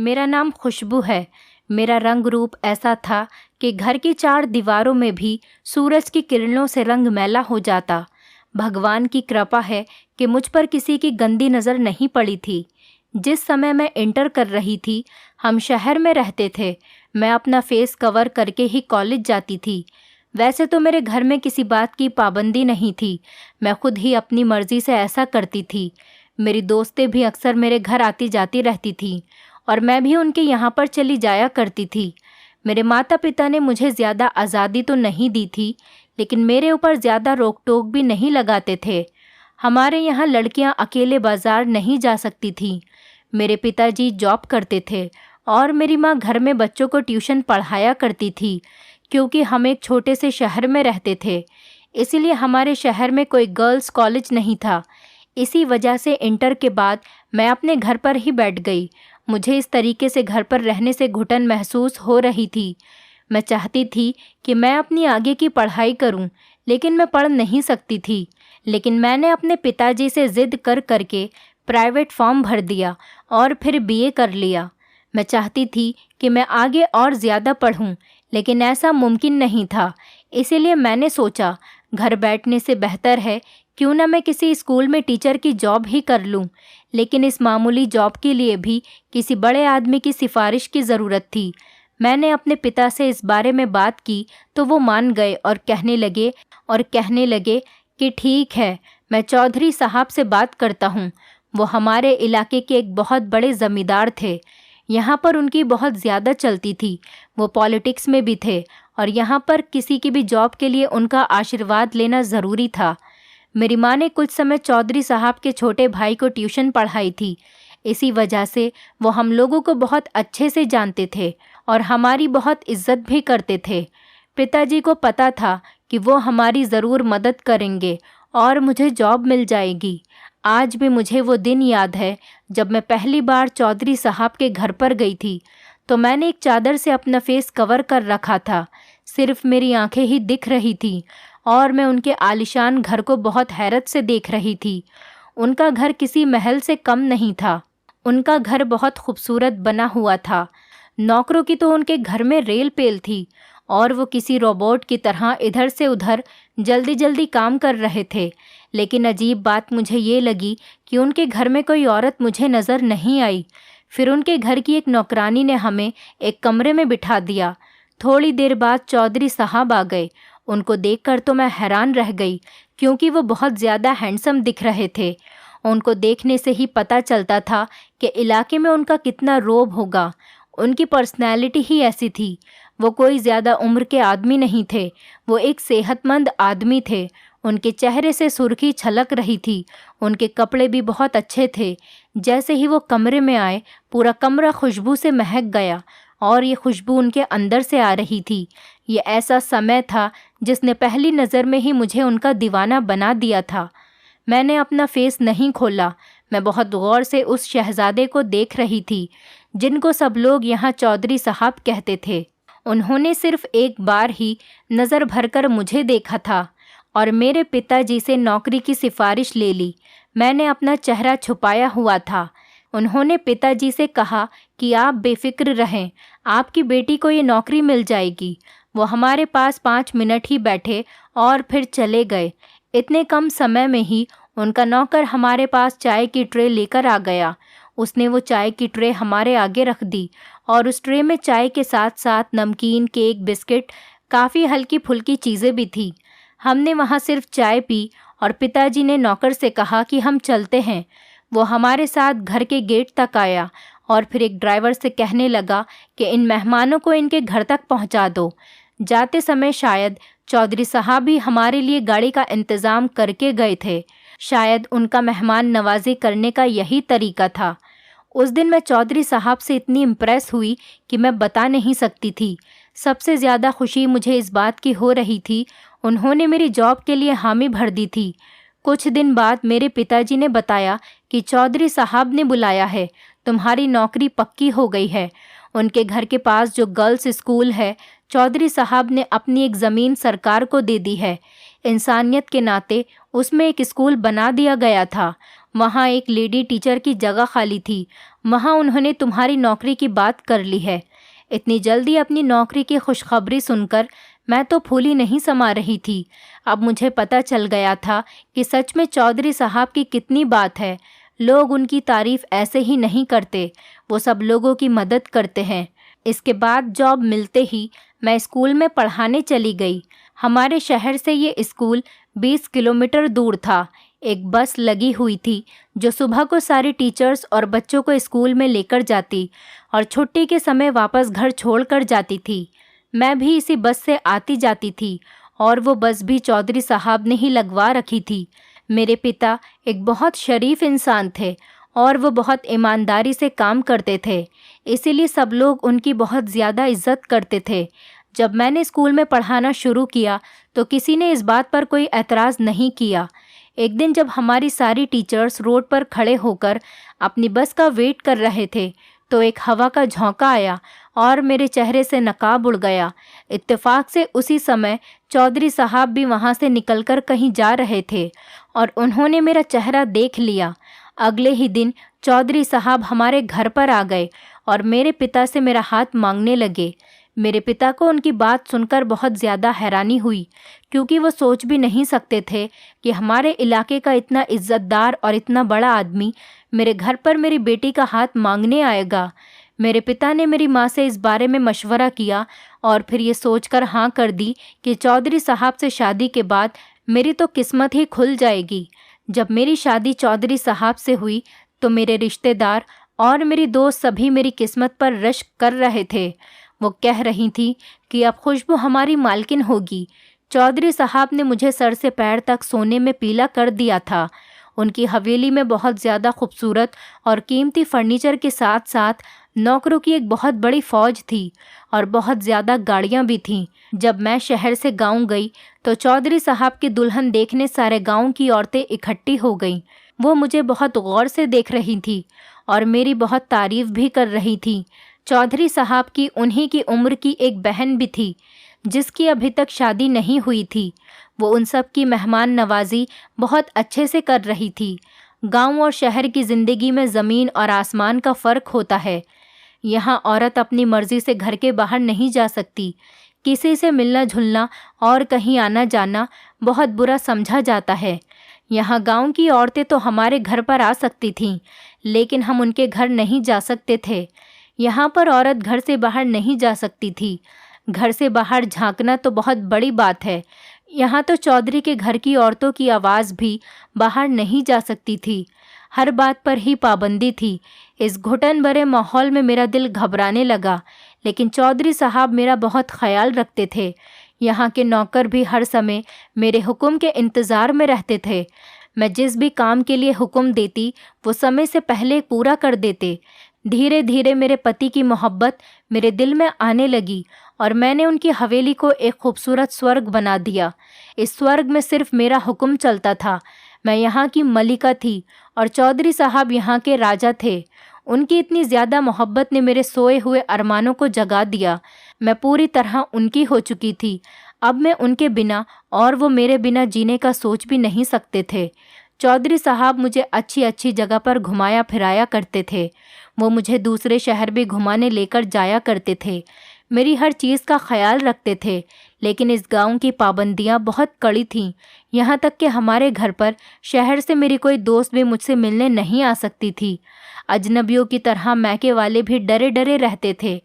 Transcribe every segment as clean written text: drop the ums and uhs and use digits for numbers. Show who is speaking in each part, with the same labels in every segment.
Speaker 1: मेरा नाम खुशबू है। मेरा रंग रूप ऐसा था कि घर की 4 दीवारों में भी सूरज की किरणों से रंग मैला हो जाता। भगवान की कृपा है कि मुझ पर किसी की गंदी नज़र नहीं पड़ी थी। जिस समय मैं इंटर कर रही थी, हम शहर में रहते थे। मैं अपना फेस कवर करके ही कॉलेज जाती थी। वैसे तो मेरे घर में किसी बात की पाबंदी नहीं थी, मैं खुद ही अपनी मर्जी से ऐसा करती थी। मेरी दोस्तें भी अक्सर मेरे घर आती जाती रहती थीं और मैं भी उनके यहाँ पर चली जाया करती थी। मेरे माता पिता ने मुझे ज़्यादा आज़ादी तो नहीं दी थी, लेकिन मेरे ऊपर ज़्यादा रोक टोक भी नहीं लगाते थे। हमारे यहाँ लड़कियाँ अकेले बाज़ार नहीं जा सकती थीं। मेरे पिताजी जॉब करते थे और मेरी माँ घर में बच्चों को ट्यूशन पढ़ाया करती थी। क्योंकि हम एक छोटे से शहर में रहते थे, इसीलिए हमारे शहर में कोई गर्ल्स कॉलेज नहीं था। इसी वजह से इंटर के बाद मैं अपने घर पर ही बैठ गई। मुझे इस तरीके से घर पर रहने से घुटन महसूस हो रही थी। मैं चाहती थी कि मैं अपनी आगे की पढ़ाई करूं, लेकिन मैं पढ़ नहीं सकती थी। लेकिन मैंने अपने पिताजी से ज़िद कर करके प्राइवेट फॉर्म भर दिया और फिर बीए कर लिया। मैं चाहती थी कि मैं आगे और ज़्यादा पढ़ूं, लेकिन ऐसा मुमकिन नहीं था। इसीलिए मैंने सोचा घर बैठने से बेहतर है क्यों ना मैं किसी स्कूल में टीचर की जॉब ही कर लूं। लेकिन इस मामूली जॉब के लिए भी किसी बड़े आदमी की सिफारिश की ज़रूरत थी। मैंने अपने पिता से इस बारे में बात की तो वो मान गए और कहने लगे कि ठीक है, मैं चौधरी साहब से बात करता हूँ। वो हमारे इलाके के एक बहुत बड़े ज़मींदार थे। यहाँ पर उनकी बहुत ज़्यादा चलती थी। वो पॉलिटिक्स में भी थे और यहाँ पर किसी की भी जॉब के लिए उनका आशीर्वाद लेना ज़रूरी था। मेरी माँ ने कुछ समय चौधरी साहब के छोटे भाई को ट्यूशन पढ़ाई थी। इसी वजह से वो हम लोगों को बहुत अच्छे से जानते थे और हमारी बहुत इज्जत भी करते थे। पिताजी को पता था कि वो हमारी ज़रूर मदद करेंगे और मुझे जॉब मिल जाएगी। आज भी मुझे वो दिन याद है जब मैं पहली बार चौधरी साहब के घर पर गई थी। तो मैंने एक चादर से अपना फेस कवर कर रखा था। सिर्फ मेरी आंखें ही दिख रही थी और मैं उनके आलीशान घर को बहुत हैरत से देख रही थी। उनका घर किसी महल से कम नहीं था। उनका घर बहुत खूबसूरत बना हुआ था। नौकरों की तो उनके घर में रेल पेल थी और वो किसी रोबोट की तरह इधर से उधर जल्दी जल्दी काम कर रहे थे। लेकिन अजीब बात मुझे ये लगी कि उनके घर में कोई औरत मुझे नज़र नहीं आई। फिर उनके घर की एक नौकरानी ने हमें एक कमरे में बिठा दिया। थोड़ी देर बाद चौधरी साहब आ गए। उनको देखकर तो मैं हैरान रह गई, क्योंकि वो बहुत ज़्यादा हैंडसम दिख रहे थे। उनको देखने से ही पता चलता था कि इलाके में उनका कितना रोब होगा। उनकी पर्सनैलिटी ही ऐसी थी। वो कोई ज़्यादा उम्र के आदमी नहीं थे, वो एक सेहतमंद आदमी थे। उनके चेहरे से सुर्खी छलक रही थी। उनके कपड़े भी बहुत अच्छे थे। जैसे ही वो कमरे में आए, पूरा कमरा खुशबू से महक गया और ये खुशबू उनके अंदर से आ रही थी। ये ऐसा समय था जिसने पहली नज़र में ही मुझे उनका दीवाना बना दिया था। मैंने अपना फेस नहीं खोला। मैं बहुत गौर से उस शहजादे को देख रही थी जिनको सब लोग यहाँ चौधरी साहब कहते थे। उन्होंने सिर्फ एक बार ही नज़र भरकर मुझे देखा था और मेरे पिताजी से नौकरी की सिफारिश ले ली। मैंने अपना चेहरा छुपाया हुआ था। उन्होंने पिताजी से कहा कि आप बेफिक्र रहें, आपकी बेटी को ये नौकरी मिल जाएगी। वो हमारे पास 5 मिनट ही बैठे और फिर चले गए। इतने कम समय में ही उनका नौकर हमारे पास चाय की ट्रे लेकर आ गया। उसने वो चाय की ट्रे हमारे आगे रख दी और उस ट्रे में चाय के साथ साथ नमकीन, केक, बिस्किट, काफ़ी हल्की फुल्की चीज़ें भी थी। हमने वहाँ सिर्फ चाय पी और पिताजी ने नौकर से कहा कि हम चलते हैं। वो हमारे साथ घर के गेट तक आया और फिर एक ड्राइवर से कहने लगा कि इन मेहमानों को इनके घर तक पहुँचा दो। जाते समय शायद चौधरी साहब भी हमारे लिए गाड़ी का इंतज़ाम करके गए थे। शायद उनका मेहमान नवाजी करने का यही तरीका था। उस दिन मैं चौधरी साहब से इतनी इम्प्रेस हुई कि मैं बता नहीं सकती थी। सबसे ज़्यादा खुशी मुझे इस बात की हो रही थी, उन्होंने मेरी जॉब के लिए हामी भर दी थी। कुछ दिन बाद मेरे पिताजी ने बताया कि चौधरी साहब ने बुलाया है, तुम्हारी नौकरी पक्की हो गई है। उनके घर के पास जो गर्ल्स स्कूल है, चौधरी साहब ने अपनी एक ज़मीन सरकार को दे दी है। इंसानियत के नाते उसमें एक स्कूल बना दिया गया था वहाँ एक लेडी टीचर की जगह खाली थी। वहाँ उन्होंने तुम्हारी नौकरी की बात कर ली है। इतनी जल्दी अपनी नौकरी की खुशखबरी सुनकर मैं तो फूली नहीं समा रही थी। अब मुझे पता चल गया था कि सच में चौधरी साहब की कितनी बात है। लोग उनकी तारीफ ऐसे ही नहीं करते, वो सब लोगों की मदद करते हैं। इसके बाद जॉब मिलते ही मैं स्कूल में पढ़ाने चली गई। हमारे शहर से ये स्कूल 20 किलोमीटर दूर था। एक बस लगी हुई थी जो सुबह को सारे टीचर्स और बच्चों को स्कूल में लेकर जाती और छुट्टी के समय वापस घर छोड़ कर जाती थी। मैं भी इसी बस से आती जाती थी और वो बस भी चौधरी साहब ने ही लगवा रखी थी। मेरे पिता एक बहुत शरीफ इंसान थे और वो बहुत ईमानदारी से काम करते थे, इसीलिए सब लोग उनकी बहुत ज़्यादा इज्जत करते थे। जब मैंने स्कूल में पढ़ाना शुरू किया तो किसी ने इस बात पर कोई एतराज़ नहीं किया। एक दिन जब हमारी सारी टीचर्स रोड पर खड़े होकर अपनी बस का वेट कर रहे थे तो एक हवा का झोंका आया और मेरे चेहरे से नकाब उड़ गया। इत्तेफाक से उसी समय चौधरी साहब भी वहाँ से निकलकर कहीं जा रहे थे और उन्होंने मेरा चेहरा देख लिया। अगले ही दिन चौधरी साहब हमारे घर पर आ गए और मेरे पिता से मेरा हाथ मांगने लगे। मेरे पिता को उनकी बात सुनकर बहुत ज़्यादा हैरानी हुई, क्योंकि वो सोच भी नहीं सकते थे कि हमारे इलाके का इतना इज्जतदार और इतना बड़ा आदमी मेरे घर पर मेरी बेटी का हाथ मांगने आएगा। मेरे पिता ने मेरी माँ से इस बारे में मशवरा किया और फिर ये सोचकर हाँ कर दी कि चौधरी साहब से शादी के बाद मेरी तो किस्मत ही खुल जाएगी। जब मेरी शादी चौधरी साहब से हुई तो मेरे रिश्तेदार और मेरी दोस्त सभी मेरी किस्मत पर रश्क कर रहे थे। वो कह रही थी कि अब खुशबू हमारी मालकिन होगी। चौधरी साहब ने मुझे सर से पैर तक सोने में पीला कर दिया था। उनकी हवेली में बहुत ज़्यादा खूबसूरत और कीमती फर्नीचर के साथ साथ नौकरों की एक बहुत बड़ी फ़ौज थी और बहुत ज़्यादा गाड़ियाँ भी थीं। जब मैं शहर से गांव गई तो चौधरी साहब की दुल्हन देखने सारे गांव की औरतें इकट्ठी हो गईं। वो मुझे बहुत गौर से देख रही थी और मेरी बहुत तारीफ़ भी कर रही थी। चौधरी साहब की उन्हीं की उम्र की एक बहन भी थी जिसकी अभी तक शादी नहीं हुई थी। वो उन सब की मेहमान नवाजी बहुत अच्छे से कर रही थी। गांव और शहर की ज़िंदगी में ज़मीन और आसमान का फ़र्क होता है। यहाँ औरत अपनी मर्ज़ी से घर के बाहर नहीं जा सकती। किसी से मिलना जुलना और कहीं आना जाना बहुत बुरा समझा जाता है। यहाँ गांव की औरतें तो हमारे घर पर आ सकती थीं, लेकिन हम उनके घर नहीं जा सकते थे। यहाँ पर औरत घर से बाहर नहीं जा सकती थी। घर से बाहर झांकना तो बहुत बड़ी बात है। यहाँ तो चौधरी के घर की औरतों की आवाज़ भी बाहर नहीं जा सकती थी। हर बात पर ही पाबंदी थी। इस घुटन भरे माहौल में मेरा दिल घबराने लगा, लेकिन चौधरी साहब मेरा बहुत ख्याल रखते थे। यहाँ के नौकर भी हर समय मेरे हुक्म के इंतज़ार में रहते थे। मैं जिस भी काम के लिए हुक्म देती वो समय से पहले पूरा कर देते। धीरे धीरे मेरे पति की मोहब्बत मेरे दिल में आने लगी और मैंने उनकी हवेली को एक खूबसूरत स्वर्ग बना दिया। इस स्वर्ग में सिर्फ मेरा हुक्म चलता था। मैं यहाँ की मलिका थी और चौधरी साहब यहाँ के राजा थे। उनकी इतनी ज़्यादा मोहब्बत ने मेरे सोए हुए अरमानों को जगा दिया। मैं पूरी तरह उनकी हो चुकी थी। अब मैं उनके बिना और वो मेरे बिना जीने का सोच भी नहीं सकते थे। चौधरी साहब मुझे अच्छी अच्छी जगह पर घुमाया फिराया करते थे। वो मुझे दूसरे शहर भी घुमाने लेकर जाया करते थे। मेरी हर चीज़ का ख्याल रखते थे, लेकिन इस गांव की पाबंदियां बहुत कड़ी थीं। यहाँ तक कि हमारे घर पर शहर से मेरी कोई दोस्त भी मुझसे मिलने नहीं आ सकती थी। अजनबियों की तरह मैके वाले भी डरे डरे रहते थे।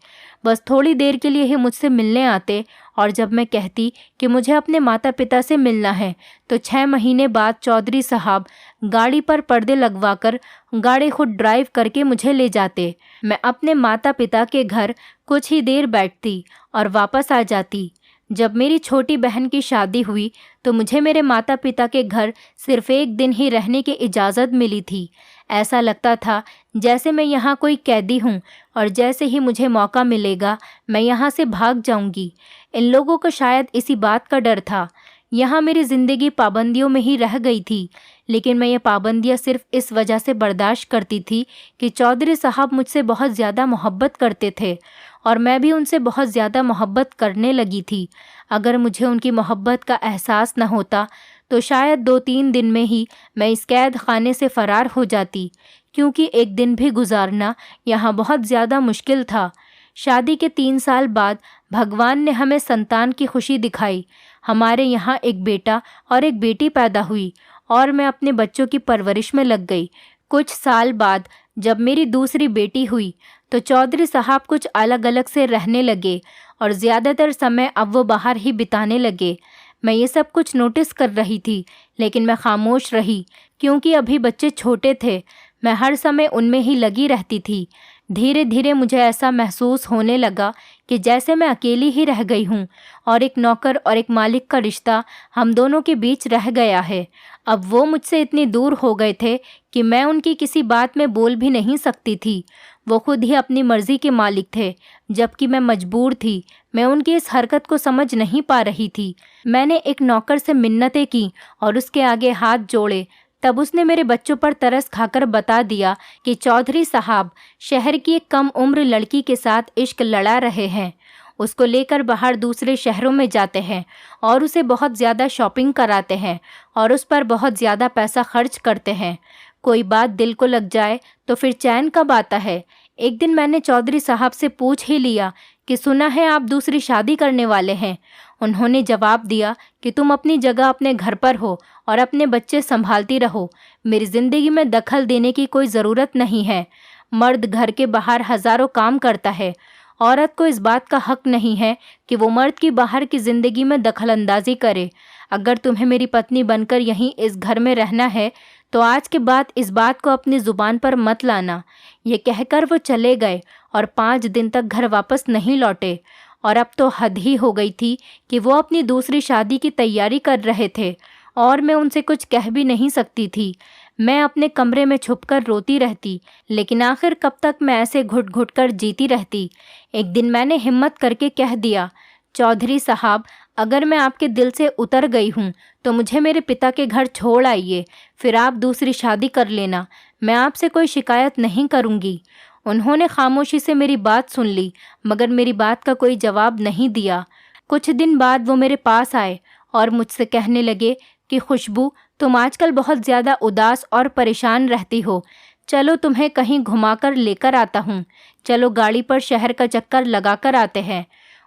Speaker 1: बस थोड़ी देर के लिए ही मुझसे मिलने आते और जब मैं कहती कि मुझे अपने माता पिता से मिलना है तो 6 महीने बाद चौधरी साहब गाड़ी पर पर्दे लगवाकर गाड़ी खुद ड्राइव करके मुझे ले जाते। मैं अपने माता पिता के घर कुछ ही देर बैठती और वापस आ जाती। जब मेरी छोटी बहन की शादी हुई तो मुझे मेरे माता पिता के घर सिर्फ एक दिन ही रहने की इजाज़त मिली थी। ऐसा लगता था जैसे मैं यहाँ कोई कैदी हूँ और जैसे ही मुझे मौका मिलेगा मैं यहाँ से भाग जाऊँगी। इन लोगों को शायद इसी बात का डर था। यहाँ मेरी ज़िंदगी पाबंदियों में ही रह गई थी, लेकिन मैं ये पाबंदियाँ सिर्फ इस वजह से बर्दाश्त करती थी कि चौधरी साहब मुझसे बहुत ज़्यादा मोहब्बत करते थे और मैं भी उनसे बहुत ज़्यादा मोहब्बत करने लगी थी। अगर मुझे उनकी मोहब्बत का एहसास न होता तो शायद 2-3 दिन में ही मैं इस कैद खाने से फ़रार हो जाती, क्योंकि एक दिन भी गुजारना यहाँ बहुत ज़्यादा मुश्किल था। शादी के 3 साल बाद भगवान ने हमें संतान की खुशी दिखाई। हमारे यहाँ एक बेटा और एक बेटी पैदा हुई और मैं अपने बच्चों की परवरिश में लग गई। कुछ साल बाद जब मेरी दूसरी बेटी हुई तो चौधरी साहब कुछ अलग अलग से रहने लगे और ज़्यादातर समय अब वो बाहर ही बिताने लगे। मैं ये सब कुछ नोटिस कर रही थी, लेकिन मैं खामोश रही क्योंकि अभी बच्चे छोटे थे। मैं हर समय उनमें ही लगी रहती थी। धीरे धीरे मुझे ऐसा महसूस होने लगा कि जैसे मैं अकेली ही रह गई हूँ और एक नौकर और एक मालिक का रिश्ता हम दोनों के बीच रह गया है। अब वो मुझसे इतनी दूर हो गए थे कि मैं उनकी किसी बात में बोल भी नहीं सकती थी। वो खुद ही अपनी मर्जी के मालिक थे, जबकि मैं मजबूर थी। मैं उनकी इस हरकत को समझ नहीं पा रही थी। मैंने एक नौकर से मिन्नतें की और उसके आगे हाथ जोड़े। तब उसने मेरे बच्चों पर तरस खाकर बता दिया कि चौधरी साहब शहर की एक कम उम्र लड़की के साथ इश्क लड़ा रहे हैं। उसको लेकर बाहर दूसरे शहरों में जाते हैं और उसे बहुत ज़्यादा शॉपिंग कराते हैं और उस पर बहुत ज़्यादा पैसा खर्च करते हैं। कोई बात दिल को लग जाए तो फिर चैन कब आता है। एक दिन मैंने चौधरी साहब से पूछ ही लिया कि सुना है आप दूसरी शादी करने वाले हैं। उन्होंने जवाब दिया कि तुम अपनी जगह अपने घर पर हो और अपने बच्चे संभालती रहो। मेरी ज़िंदगी में दखल देने की कोई ज़रूरत नहीं है। मर्द घर के बाहर हज़ारों काम करता है। औरत को इस बात का हक नहीं है कि वो मर्द की बाहर की ज़िंदगी में दखल अंदाजी करे। अगर तुम्हें मेरी पत्नी बनकर यहीं इस घर में रहना है तो आज के बाद इस बात को अपनी ज़ुबान पर मत लाना। ये कहकर वो चले गए और 5 दिन तक घर वापस नहीं लौटे। और अब तो हद ही हो गई थी कि वो अपनी दूसरी शादी की तैयारी कर रहे थे और मैं उनसे कुछ कह भी नहीं सकती थी। मैं अपने कमरे में छुपकर रोती रहती, लेकिन आखिर कब तक मैं ऐसे घुट घुट कर जीती रहती। एक दिन मैंने हिम्मत करके कह दिया, चौधरी साहब, अगर मैं आपके दिल से उतर गई हूँ तो मुझे मेरे पिता के घर छोड़ आइए, फिर आप दूसरी शादी कर लेना। मैं आपसे कोई शिकायत नहीं करूँगी। उन्होंने खामोशी से मेरी बात सुन ली, मगर मेरी बात का कोई जवाब नहीं दिया। कुछ दिन बाद वो मेरे पास आए और मुझसे कहने लगे कि खुशबू, तुम आजकल बहुत ज़्यादा उदास और परेशान रहती हो। चलो तुम्हें कहीं घुमाकर लेकर आता हूँ। चलो गाड़ी पर शहर का चक्कर लगाकर आते हैं।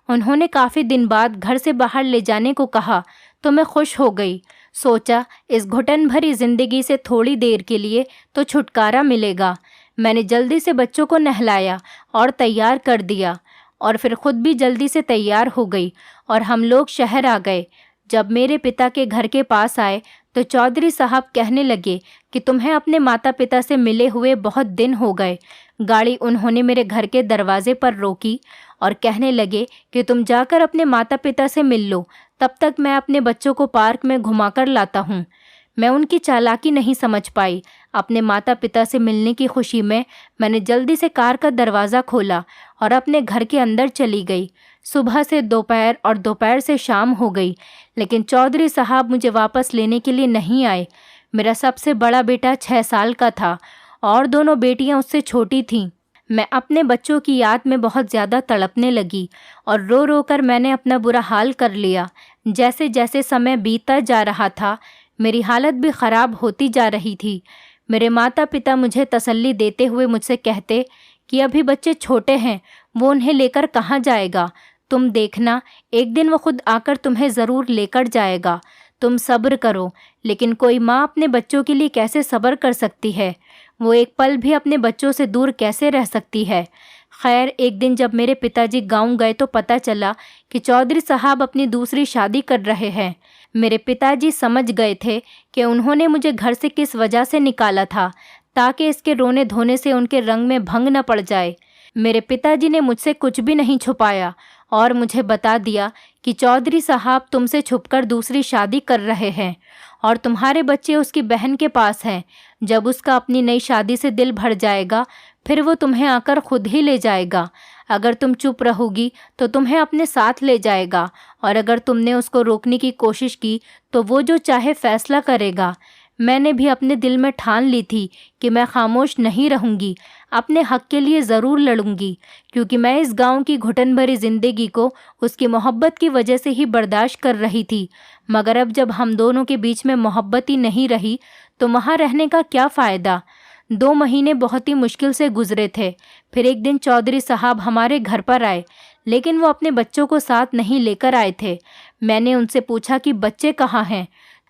Speaker 1: उन्होंने काफ़ी दिन बाद घर से बाहर ले जाने को कहा तो मैं खुश हो गई। सोचा इस घुटन भरी ज़िंदगी से थोड़ी देर के लिए तो छुटकारा मिलेगा। मैंने जल्दी से बच्चों को नहलाया और तैयार कर दिया और फिर खुद भी जल्दी से तैयार हो गई और हम लोग शहर आ गए। जब मेरे पिता के घर के पास आए तो चौधरी साहब कहने लगे कि तुम्हें अपने माता पिता से मिले हुए बहुत दिन हो गए। गाड़ी उन्होंने मेरे घर के दरवाजे पर रोकी और कहने लगे कि तुम जाकर अपने माता पिता से मिल लो, तब तक मैं अपने बच्चों को पार्क में घुमाकर लाता हूँ। मैं उनकी चालाकी नहीं समझ पाई। अपने माता पिता से मिलने की खुशी में मैंने जल्दी से कार का दरवाज़ा खोला और अपने घर के अंदर चली गई। सुबह से दोपहर और दोपहर से शाम हो गई, लेकिन चौधरी साहब मुझे वापस लेने के लिए नहीं आए। मेरा सबसे बड़ा बेटा 6 साल का था और दोनों बेटियां उससे छोटी थीं। मैं अपने बच्चों की याद में बहुत ज़्यादा तड़पने लगी और रो रो कर मैंने अपना बुरा हाल कर लिया। जैसे जैसे समय बीतता जा रहा था, मेरी हालत भी ख़राब होती जा रही थी। मेरे माता पिता मुझे तसल्ली देते हुए मुझसे कहते कि अभी बच्चे छोटे हैं, वो उन्हें लेकर कहाँ जाएगा। तुम देखना, एक दिन वो खुद आकर तुम्हें ज़रूर लेकर जाएगा। तुम सब्र करो। लेकिन कोई माँ अपने बच्चों के लिए कैसे सब्र कर सकती है? वो एक पल भी अपने बच्चों से दूर कैसे रह सकती है? खैर, एक दिन जब मेरे पिताजी गांव गए तो पता चला कि चौधरी साहब अपनी दूसरी शादी कर रहे हैं। मेरे पिताजी समझ गए थे कि उन्होंने मुझे घर से किस वजह से निकाला था, ताकि इसके रोने धोने से उनके रंग में भंग न पड़ जाए। मेरे पिताजी ने मुझसे कुछ भी नहीं छुपाया और मुझे बता दिया कि चौधरी साहब तुमसे छुपकर दूसरी शादी कर रहे हैं और तुम्हारे बच्चे उसकी बहन के पास हैं। जब उसका अपनी नई शादी से दिल भर जाएगा, फिर वो तुम्हें आकर खुद ही ले जाएगा। अगर तुम चुप रहोगी तो तुम्हें अपने साथ ले जाएगा और अगर तुमने उसको रोकने की कोशिश की तो वो जो चाहे फैसला करेगा। मैंने भी अपने दिल में ठान ली थी कि मैं खामोश नहीं रहूंगी, अपने हक के लिए ज़रूर लड़ूंगी, क्योंकि मैं इस गांव की घुटन भरी ज़िंदगी को उसकी मोहब्बत की वजह से ही बर्दाश्त कर रही थी। मगर अब जब हम दोनों के बीच में मोहब्बत ही नहीं रही तो वहाँ रहने का क्या फ़ायदा। 2 महीने बहुत ही मुश्किल से गुजरे थे। फिर एक दिन चौधरी साहब हमारे घर पर आए, लेकिन वो अपने बच्चों को साथ नहीं लेकर आए थे। मैंने उनसे पूछा कि बच्चे कहाँ हैं,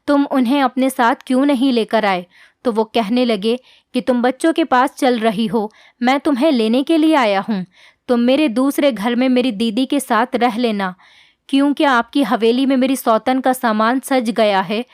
Speaker 1: तुम उन्हें अपने साथ क्यों नहीं लेकर आए? तो वो कहने लगे कि तुम बच्चों के पास चल रही हो, मैं तुम्हें लेने के लिए आया हूँ। तुम मेरे दूसरे घर में मेरी दीदी के साथ रह लेना। क्योंकि आपकी हवेली में मेरी सौतन का सामान सज गया है।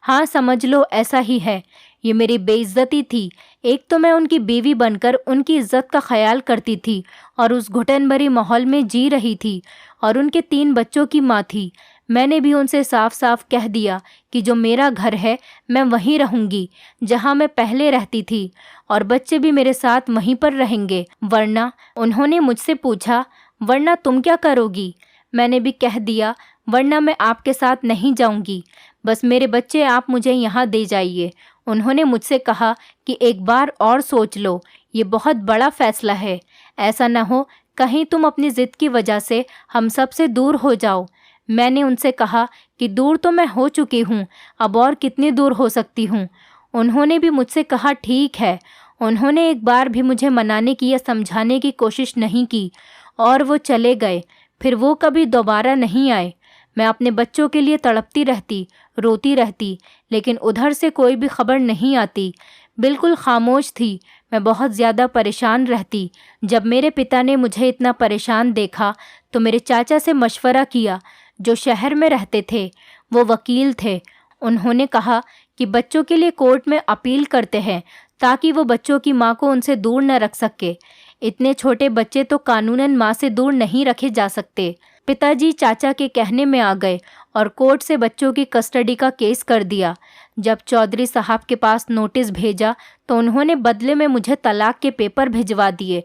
Speaker 1: हाँ, समझ लो ऐसा ही है। ये मेरी बेइज्जती थी। एक तो मैं उनकी बीवी बनकर उनकी इज्जत का ख्याल करती थी और उस घुटन भरी माहौल में जी रही थी, और उनके 3 बच्चों की माँ थी। मैंने भी उनसे साफ साफ कह दिया कि जो मेरा घर है मैं वहीं रहूंगी जहां मैं पहले रहती थी, और बच्चे भी मेरे साथ वहीं पर रहेंगे, वरना। उन्होंने मुझसे पूछा, वरना तुम क्या करोगी? मैंने भी कह दिया, वरना मैं आपके साथ नहीं जाऊंगी, बस मेरे बच्चे आप मुझे यहाँ दे जाइए। उन्होंने मुझसे कहा कि एक बार और सोच लो, ये बहुत बड़ा फैसला है। ऐसा न हो कहीं तुम अपनी ज़िद की वजह से हम सब से दूर हो जाओ। मैंने उनसे कहा कि दूर तो मैं हो चुकी हूँ, अब और कितनी दूर हो सकती हूँ। उन्होंने भी मुझसे कहा ठीक है। उन्होंने एक बार भी मुझे मनाने की या समझाने की कोशिश नहीं की और वो चले गए। फिर वो कभी दोबारा नहीं आए। मैं अपने बच्चों के लिए तड़पती रहती, रोती रहती, लेकिन उधर से कोई भी खबर नहीं आती। बिल्कुल खामोश थी। मैं बहुत ज़्यादा परेशान रहती। जब मेरे पिता ने मुझे इतना परेशान देखा तो मेरे चाचा से मशवरा किया, जो शहर में रहते थे, वो वकील थे। उन्होंने कहा कि बच्चों के लिए कोर्ट में अपील करते हैं ताकि वो बच्चों की माँ को उनसे दूर न रख सके। इतने छोटे बच्चे तो कानूनन माँ से दूर नहीं रखे जा सकते। पिताजी चाचा के कहने में आ गए और कोर्ट से बच्चों की कस्टडी का केस कर दिया। जब चौधरी साहब के पास नोटिस भेजा तो उन्होंने बदले में मुझे तलाक के पेपर भिजवा दिए।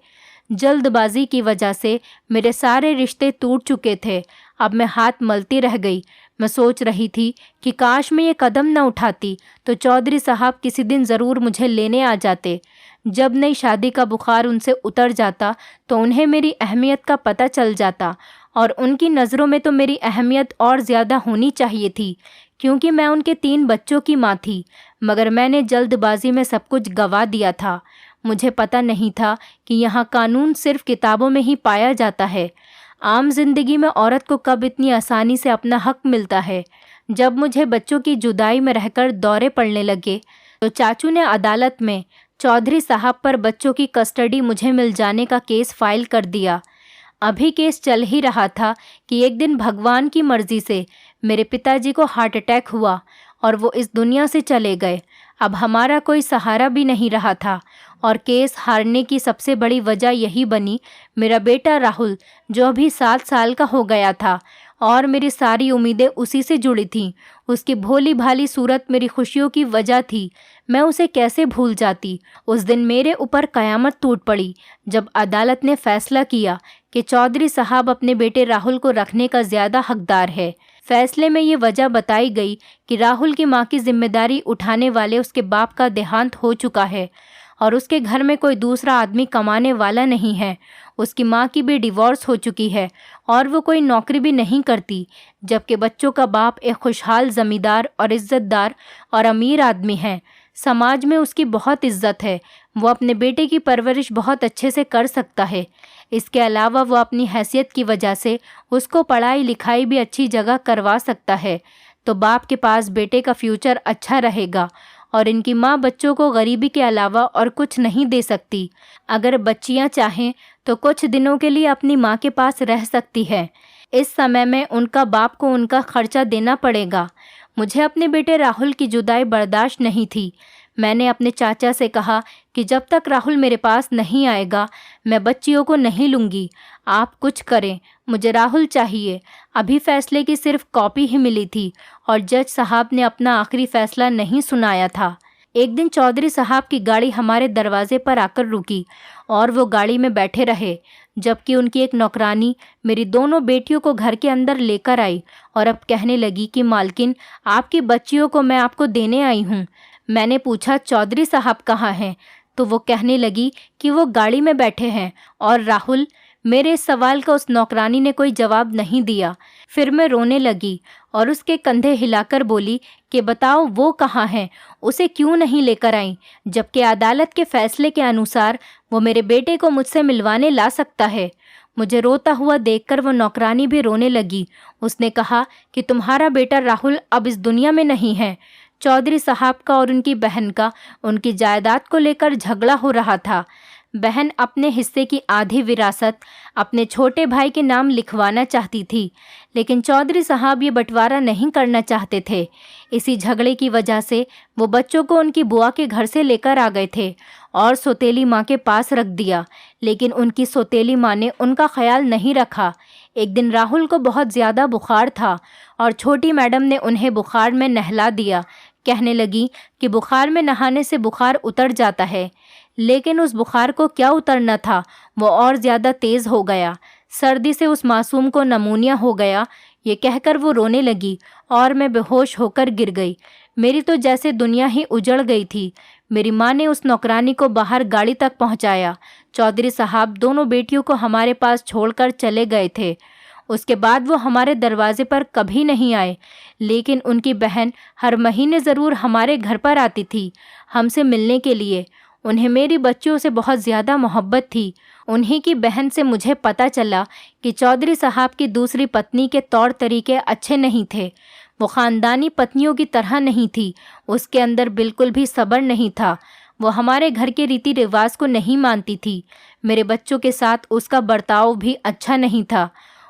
Speaker 1: जल्दबाजी की वजह से मेरे सारे रिश्ते टूट चुके थे। अब मैं हाथ मलती रह गई। मैं सोच रही थी कि काश मैं ये कदम न उठाती तो चौधरी साहब किसी दिन ज़रूर मुझे लेने आ जाते। जब नई शादी का बुखार उनसे उतर जाता तो उन्हें मेरी अहमियत का पता चल जाता, और उनकी नज़रों में तो मेरी अहमियत और ज़्यादा होनी चाहिए थी, क्योंकि मैं उनके 3 बच्चों की माँ थी। मगर मैंने जल्दबाजी में सब कुछ गंवा दिया था। मुझे पता नहीं था कि यहाँ कानून सिर्फ किताबों में ही पाया जाता है। आम जिंदगी में औरत को कब इतनी आसानी से अपना हक मिलता है। जब मुझे बच्चों की जुदाई में रहकर दौरे पड़ने लगे तो चाचू ने अदालत में चौधरी साहब पर बच्चों की कस्टडी मुझे मिल जाने का केस फाइल कर दिया। अभी केस चल ही रहा था कि एक दिन भगवान की मर्जी से मेरे पिताजी को हार्ट अटैक हुआ और वो इस दुनिया से चले गए। अब हमारा कोई सहारा भी नहीं रहा था, और केस हारने की सबसे बड़ी वजह यही बनी मेरा बेटा राहुल, जो अभी 7 साल का हो गया था, और मेरी सारी उम्मीदें उसी से जुड़ी थीं। उसकी भोली भाली सूरत मेरी खुशियों की वजह थी। मैं उसे कैसे भूल जाती। उस दिन मेरे ऊपर कयामत टूट पड़ी जब अदालत ने फैसला किया कि चौधरी साहब अपने बेटे राहुल को रखने का ज़्यादा हकदार है। फैसले में ये वजह बताई गई कि राहुल की मां की जिम्मेदारी उठाने वाले उसके बाप का देहांत हो चुका है और उसके घर में कोई दूसरा आदमी कमाने वाला नहीं है। उसकी मां की भी डिवोर्स हो चुकी है और वो कोई नौकरी भी नहीं करती, जबकि बच्चों का बाप एक खुशहाल ज़मींदार और इज़्ज़तदार और अमीर आदमी है। समाज में उसकी बहुत इज्जत है। वो अपने बेटे की परवरिश बहुत अच्छे से कर सकता है। इसके अलावा वो अपनी हैसियत की वजह से उसको पढ़ाई लिखाई भी अच्छी जगह करवा सकता है। तो बाप के पास बेटे का फ्यूचर अच्छा रहेगा, और इनकी माँ बच्चों को गरीबी के अलावा और कुछ नहीं दे सकती। अगर बच्चियाँ चाहें तो कुछ दिनों के लिए अपनी माँ के पास रह सकती है। इस समय में उनका बाप को उनका खर्चा देना पड़ेगा। मुझे अपने बेटे राहुल की जुदाई बर्दाश्त नहीं थी। मैंने अपने चाचा से कहा कि जब तक राहुल मेरे पास नहीं आएगा मैं बच्चियों को नहीं लूँगी। आप कुछ करें, मुझे राहुल चाहिए। अभी फैसले की सिर्फ कॉपी ही मिली थी और जज साहब ने अपना आखिरी फैसला नहीं सुनाया था। एक दिन चौधरी साहब की गाड़ी हमारे दरवाजे पर आकर रुकी और वो गाड़ी में बैठे रहे, जबकि उनकी एक नौकरानी मेरी दोनों बेटियों को घर के अंदर लेकर आई और अब कहने लगी कि मालकिन, आपकी बच्चियों को मैं आपको देने आई हूँ। मैंने पूछा चौधरी साहब कहाँ हैं? तो वो कहने लगी कि वो गाड़ी में बैठे हैं। और राहुल, मेरे इस सवाल का उस नौकरानी ने कोई जवाब नहीं दिया। फिर मैं रोने लगी और उसके कंधे हिलाकर बोली कि बताओ वो कहाँ हैं, उसे क्यों नहीं लेकर आई, जबकि अदालत के फैसले के अनुसार वो मेरे बेटे को मुझसे मिलवाने ला सकता है। मुझे रोता हुआ देखकर वो नौकरानी भी रोने लगी। उसने कहा कि तुम्हारा बेटा राहुल अब इस दुनिया में नहीं है। चौधरी साहब का और उनकी बहन का उनकी जायदाद को लेकर झगड़ा हो रहा था। बहन अपने हिस्से की आधी विरासत अपने छोटे भाई के नाम लिखवाना चाहती थी, लेकिन चौधरी साहब ये बंटवारा नहीं करना चाहते थे। इसी झगड़े की वजह से वो बच्चों को उनकी बुआ के घर से लेकर आ गए थे और सौतेली माँ के पास रख दिया, लेकिन उनकी सौतेली माँ ने उनका ख्याल नहीं रखा। एक दिन राहुल को बहुत ज़्यादा बुखार था और छोटी मैडम ने उन्हें बुखार में नहला दिया। कहने लगी कि बुखार में नहाने से बुखार उतर जाता है, लेकिन उस बुखार को क्या उतरना था, वो और ज़्यादा तेज़ हो गया। सर्दी से उस मासूम को नमूनिया हो गया। ये कहकर वो रोने लगी और मैं बेहोश होकर गिर गई। मेरी तो जैसे दुनिया ही उजड़ गई थी। मेरी माँ ने उस नौकरानी को बाहर गाड़ी तक पहुँचाया। चौधरी साहब दोनों बेटियों को हमारे पास छोड़कर चले गए थे। उसके बाद वो हमारे दरवाजे पर कभी नहीं आए, लेकिन उनकी बहन हर महीने ज़रूर हमारे घर पर आती थी हमसे मिलने के लिए। उन्हें मेरी बच्चियों से बहुत ज़्यादा मोहब्बत थी। उन्हीं की बहन से मुझे पता चला कि चौधरी साहब की दूसरी पत्नी के तौर तरीके अच्छे नहीं थे। वो ख़ानदानी पत्नियों की तरह नहीं थी। उसके अंदर बिल्कुल भी सब्र नहीं था। वो हमारे घर के रीति रिवाज को नहीं मानती थी। मेरे बच्चों के साथ उसका बर्ताव भी अच्छा नहीं था।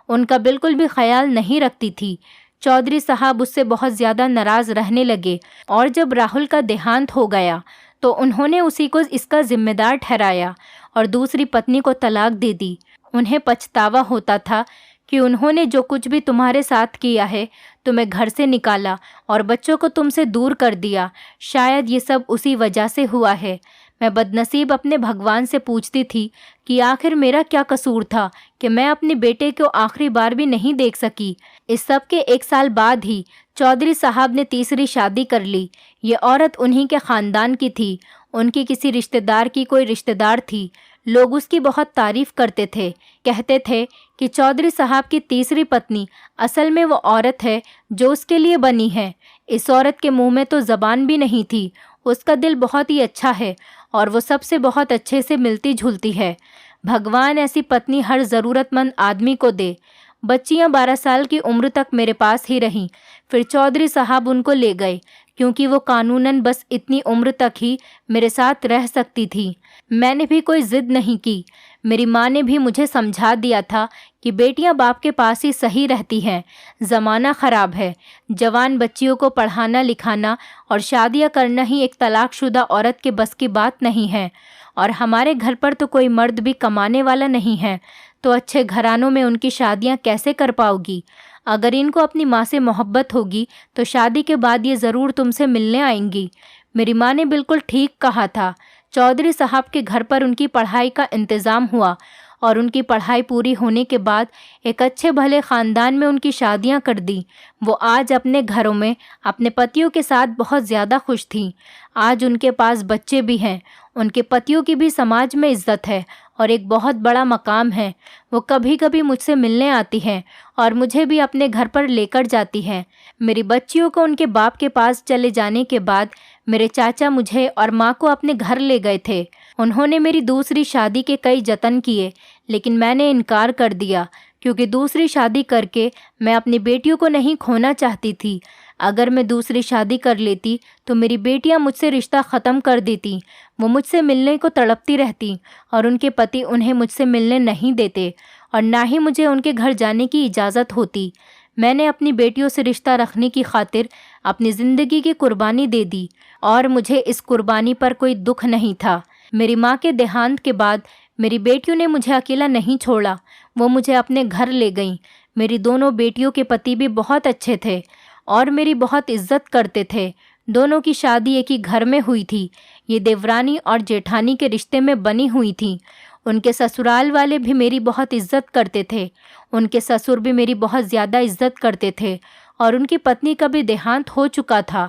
Speaker 1: उनका बिल्कुल भी ख्याल नहीं रखती थी। चौधरी साहब उससे बहुत ज़्यादा नाराज़ रहने लगे और जब राहुल का देहांत हो गया तो उन्होंने उसी को इसका जिम्मेदार ठहराया और दूसरी पत्नी को तलाक दे दी। उन्हें पछतावा होता था कि उन्होंने जो कुछ भी तुम्हारे साथ किया है, तुम्हें घर से निकाला और बच्चों को तुमसे दूर कर दिया, शायद ये सब उसी वजह से हुआ है। मैं बदनसीब अपने भगवान से पूछती थी कि आखिर मेरा क्या कसूर था कि मैं अपने बेटे को आखिरी बार भी नहीं देख सकी। इस सब के 1 साल बाद ही चौधरी साहब ने तीसरी शादी कर ली। ये औरत उन्हीं के ख़ानदान की थी। उनकी किसी रिश्तेदार की कोई रिश्तेदार थी। लोग उसकी बहुत तारीफ़ करते थे। कहते थे कि चौधरी साहब की तीसरी पत्नी असल में वो औरत है जो उसके लिए बनी है। इस औरत के मुंह में तो ज़बान भी नहीं थी। उसका दिल बहुत ही अच्छा है और वो सबसे बहुत अच्छे से मिलती जुलती है। भगवान ऐसी पत्नी हर ज़रूरतमंद आदमी को दे। बच्चियां 12 साल की उम्र तक मेरे पास ही रहीं। फिर चौधरी साहब उनको ले गए, क्योंकि वो कानूनन बस इतनी उम्र तक ही मेरे साथ रह सकती थी। मैंने भी कोई ज़िद नहीं की। मेरी माँ ने भी मुझे समझा दिया था कि बेटियां बाप के पास ही सही रहती हैं। ज़माना ख़राब है। जवान बच्चियों को पढ़ाना लिखाना और शादियां करना ही एक तलाकशुदा औरत के बस की बात नहीं है। और हमारे घर पर तो कोई मर्द भी कमाने वाला नहीं है, तो अच्छे घरानों में उनकी शादियां कैसे कर पाओगी? अगर इनको अपनी माँ से मोहब्बत होगी तो शादी के बाद ये ज़रूर तुमसे मिलने आएंगी। मेरी माँ ने बिल्कुल ठीक कहा था। चौधरी साहब के घर पर उनकी पढ़ाई का इंतज़ाम हुआ और उनकी पढ़ाई पूरी होने के बाद एक अच्छे भले ख़ानदान में उनकी शादियां कर दी। वो आज अपने घरों में अपने पतियों के साथ बहुत ज़्यादा खुश थीं। आज उनके पास बच्चे भी हैं। उनके पतियों की भी समाज में इज्जत है और एक बहुत बड़ा मकाम है। वो कभी कभी मुझसे मिलने आती हैं और मुझे भी अपने घर पर लेकर जाती हैं। मेरी बच्चियों को उनके बाप के पास चले जाने के बाद मेरे चाचा मुझे और माँ को अपने घर ले गए थे। उन्होंने मेरी दूसरी शादी के कई जतन किए, लेकिन मैंने इनकार कर दिया, क्योंकि दूसरी शादी करके मैं अपनी बेटियों को नहीं खोना चाहती थी। अगर मैं दूसरी शादी कर लेती तो मेरी बेटियां मुझसे रिश्ता ख़त्म कर देती। वो मुझसे मिलने को तड़पती रहती और उनके पति उन्हें मुझसे मिलने नहीं देते और ना ही मुझे उनके घर जाने की इजाज़त होती। मैंने अपनी बेटियों से रिश्ता रखने की खातिर अपनी ज़िंदगी की कुर्बानी दे दी और मुझे इस कुर्बानी पर कोई दुख नहीं था। मेरी माँ के देहांत के बाद मेरी बेटियों ने मुझे अकेला नहीं छोड़ा। वो मुझे अपने घर ले गईं। मेरी दोनों बेटियों के पति भी बहुत अच्छे थे और मेरी बहुत इज्जत करते थे। दोनों की शादी एक ही घर में हुई थी। ये देवरानी और जेठानी के रिश्ते में बनी हुई थी। उनके ससुराल वाले भी मेरी बहुत इज्जत करते थे। उनके ससुर भी मेरी बहुत ज़्यादा इज्जत करते थे और उनकी पत्नी का भी देहांत हो चुका था।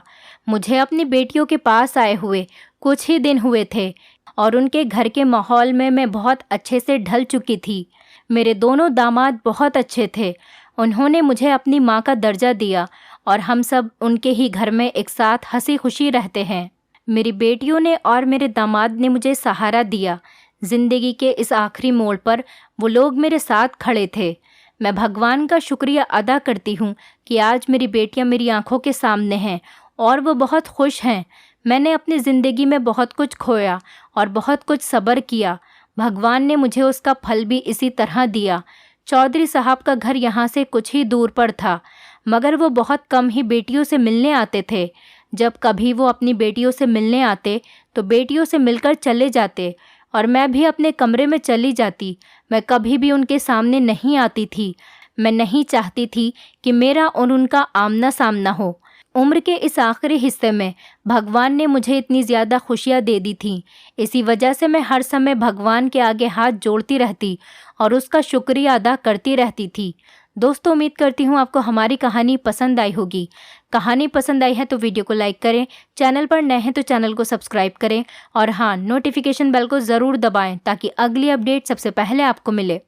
Speaker 1: मुझे अपनी बेटियों के पास आए हुए कुछ ही दिन हुए थे और उनके घर के माहौल में मैं बहुत अच्छे से ढल चुकी थी। मेरे दोनों दामाद बहुत अच्छे थे। उन्होंने मुझे अपनी माँ का दर्जा दिया और हम सब उनके ही घर में एक साथ हंसी खुशी रहते हैं। मेरी बेटियों ने और मेरे दामाद ने मुझे सहारा दिया। ज़िंदगी के इस आखिरी मोड़ पर वो लोग मेरे साथ खड़े थे। मैं भगवान का शुक्रिया अदा करती हूँ कि आज मेरी बेटियाँ मेरी आंखों के सामने हैं और वो बहुत खुश हैं। मैंने अपनी ज़िंदगी में बहुत कुछ खोया और बहुत कुछ सब्र किया। भगवान ने मुझे उसका फल भी इसी तरह दिया। चौधरी साहब का घर यहाँ से कुछ ही दूर पर था, मगर वो बहुत कम ही बेटियों से मिलने आते थे। जब कभी वो अपनी बेटियों से मिलने आते तो बेटियों से मिलकर चले जाते और मैं भी अपने कमरे में चली जाती। मैं कभी भी उनके सामने नहीं आती थी। मैं नहीं चाहती थी कि मेरा और उनका आमना सामना हो। उम्र के इस आखिरी हिस्से में भगवान ने मुझे इतनी ज़्यादा खुशियाँ दे दी थीं। इसी वजह से मैं हर समय भगवान के आगे हाथ जोड़ती रहती और उसका शुक्रिया अदा करती रहती थी। दोस्तों, उम्मीद करती हूँ आपको हमारी कहानी पसंद आई होगी। कहानी पसंद आई है तो वीडियो को लाइक करें, चैनल पर नए हैं तो चैनल को सब्सक्राइब करें और हाँ, नोटिफिकेशन बेल को ज़रूर दबाएं ताकि अगली अपडेट सबसे पहले आपको मिले।